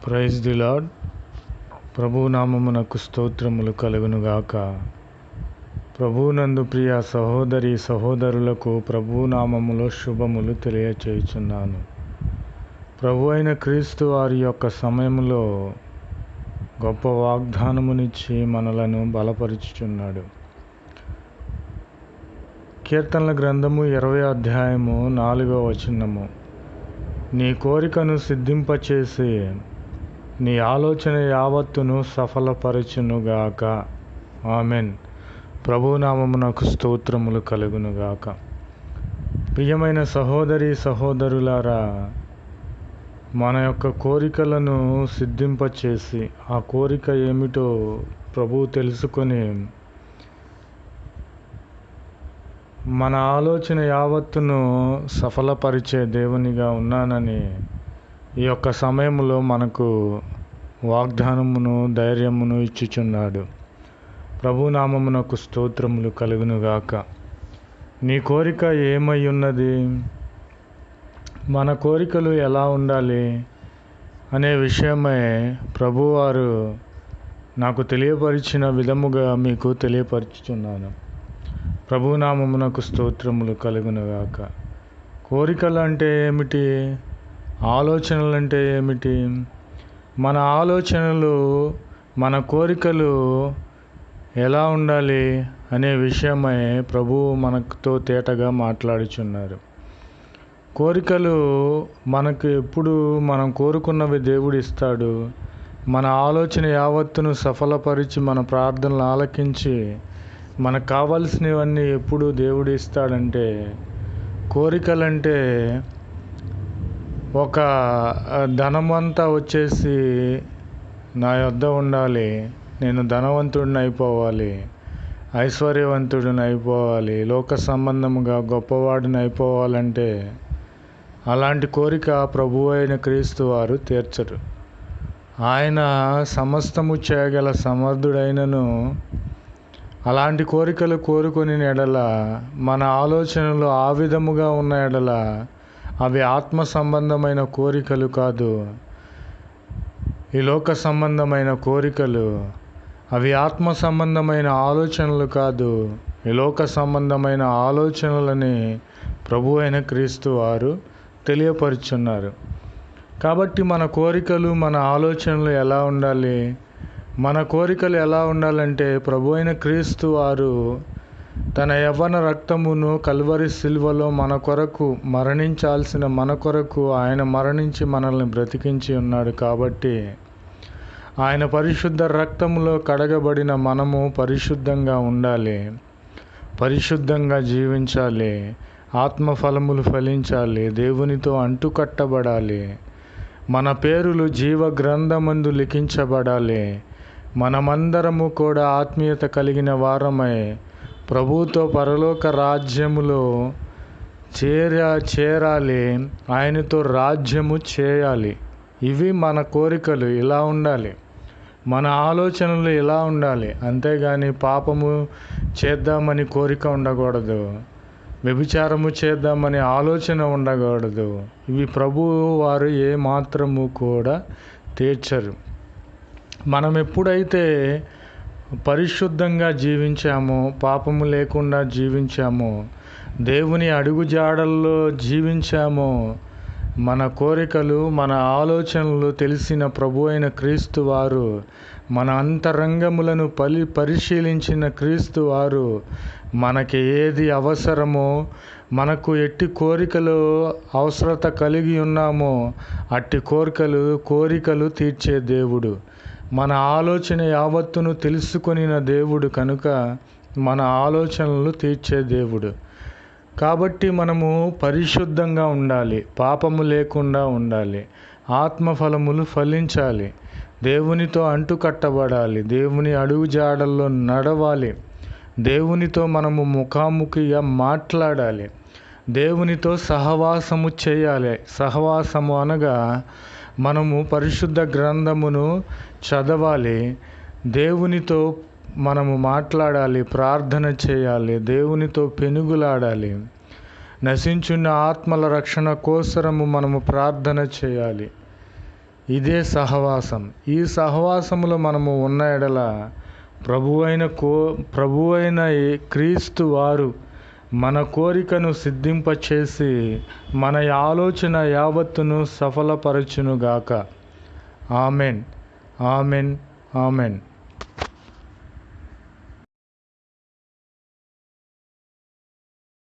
Praise the lord. ప్రభునామమునకు స్తోత్రములు కలుగునుగాక. ప్రభునందు ప్రియ సహోదరి సహోదరులకు ప్రభునామములో శుభములు తెలియచేయుచున్నాను. ప్రభు అయిన క్రీస్తు వారి యొక్క సమయంలో గొప్ప వాగ్దానమునిచ్చి మనలను బలపరుచుచున్నాడు. కీర్తనల గ్రంథము 20వ అధ్యాయము 4వ వచనము. నీ కోరికను సిద్ధింపచేసి నీ ఆలోచన యావత్తును సఫలపరచునుగాక. ఆమెన్. ప్రభునామమునకు స్తోత్రములు కలుగునుగాక. ప్రియమైన సహోదరి సహోదరులారా, మన యొక్క కోరికలను సిద్ధింపచేసి ఆ కోరిక ఏమిటో ప్రభువు తెలుసుకొని మన ఆలోచన యావత్తును సఫలపరిచే దేవునిగా ఉన్నానని ఈ యొక్క సమయంలో మనకు వాగ్దానమును ధైర్యమును ఇచ్చుచున్నాడు. ప్రభునామమునకు స్తోత్రములు కలుగునుగాక. నీ కోరిక ఏమై ఉన్నది, మన కోరికలు ఎలా ఉండాలి అనే విషయమై ప్రభువారు నాకు తెలియపరిచిన విధముగా మీకు తెలియపరుచుచున్నాను. ప్రభునామమునకు స్తోత్రములు కలుగునుగాక. కోరికలు అంటే ఏమిటి, ఆలోచనలు అంటే ఏమిటి? మన ఆలోచనలు, మన కోరికలు ఎలా ఉండాలి అనే విషయమై ప్రభువు మనతో తేటగా మాట్లాడుచున్నారు. కోరికలు మనకు ఎప్పుడు మనం కోరుకున్నవి దేవుడు ఇస్తాడు. మన ఆలోచన యావత్తును సఫలపరిచి మన ప్రార్థనలు ఆలకించి మనకు కావలసినవన్నీ ఎప్పుడు దేవుడు ఇస్తాడంటే, కోరికలంటే ఒక ధనమంతా వచ్చేసి నా యొద్ద ఉండాలి, నేను ధనవంతుడిని అయిపోవాలి, ఐశ్వర్యవంతుడిని అయిపోవాలి, లోక సంబంధముగా గొప్పవాడిని అయిపోవాలంటే అలాంటి కోరిక ప్రభువు అయిన క్రీస్తు వారు తీర్చరు. ఆయన సమస్తము చేయగల సమర్థుడైనను అలాంటి కోరికలు కోరుకొని ఎడల, మన ఆలోచనలు ఆ విధముగా ఉన్న ఎడల అవి ఆత్మ సంబంధమైన కోరికలు కాదు, ఈ లోక సంబంధమైన కోరికలు. అవి ఆత్మ సంబంధమైన ఆలోచనలు కాదు, ఈ లోక సంబంధమైన ఆలోచనలని ప్రభు అయిన క్రీస్తు వారు తెలియపరుచున్నారు. కాబట్టి మన కోరికలు, మన ఆలోచనలు ఎలా ఉండాలి? మన కోరికలు ఎలా ఉండాలంటే, ప్రభు అయిన క్రీస్తు వారు తన యవ్వన రక్తమును కల్వరి సిలువలో మన కొరకు మరణించాల్సిన మన కొరకు ఆయన మరణించి మనల్ని బ్రతికించి ఉన్నాడు. కాబట్టి ఆయన పరిశుద్ధ రక్తములో కడగబడిన మనము పరిశుద్ధంగా ఉండాలి, పరిశుద్ధంగా జీవించాలి, ఆత్మఫలములు ఫలించాలి, దేవునితో అంటుకట్టబడాలి, మన పేరులు జీవ గ్రంథమందు లిఖించబడాలి. మనమందరము కూడా ఆత్మీయత కలిగిన వారమై ప్రభువుతో పరలోక రాజ్యములో చేరాలి, ఆయనతో రాజ్యము చేయాలి. ఇవి మన కోరికలు. ఇలా ఉండాలి, మన ఆలోచనలు ఇలా ఉండాలి. అంతేగాని పాపము చేద్దామని కోరిక ఉండకూడదు, వ్యభిచారము చేద్దామని ఆలోచన ఉండకూడదు. ఇవి ప్రభువు వారు ఏమాత్రము కూడా తీర్చరు. మనం ఎప్పుడైతే పరిశుద్ధంగా జీవించామో, పాపము లేకుండా జీవించామో, దేవుని అడుగుజాడల్లో జీవించామో, మన కోరికలు, మన ఆలోచనలు తెలిసిన ప్రభు అయిన క్రీస్తు వారు, మన అంతరంగములను పరిశీలించిన క్రీస్తు వారు మనకి ఏది అవసరమో, మనకు ఎట్టి కోరికలు అవసరత కలిగి ఉన్నామో అట్టి కోరికలు తీర్చే దేవుడు, మన ఆలోచన యావత్తును తెలుసుకొనిన దేవుడు కనుక మన ఆలోచనలు తీర్చే దేవుడు. కాబట్టి మనము పరిశుద్ధంగా ఉండాలి, పాపము లేకుండా ఉండాలి, ఆత్మఫలములు ఫలించాలి, దేవునితో అంటుకట్టబడాలి, దేవుని అడుగుజాడల్లో నడవాలి, దేవునితో మనము ముఖాముఖిగా మాట్లాడాలి, దేవునితో సహవాసము చేయాలి. సహవాసము అనగా మనము పరిశుద్ధ గ్రంథమును చదవాలి, దేవునితో మనము మాట్లాడాలి, ప్రార్థన చేయాలి, దేవునితో పెనుగులాడాలి, నశించున్న ఆత్మల రక్షణ కోసరము మనము ప్రార్థన చేయాలి. ఇదే సహవాసం. ఈ సహవాసములో మనము ఉన్న ఎడల ప్రభువైన క్రీస్తు వారు మన కోరికను సిద్ధింపచేసి మన ఆలోచన యావత్తును సఫలపరచునుగాక. Amen, amen, amen.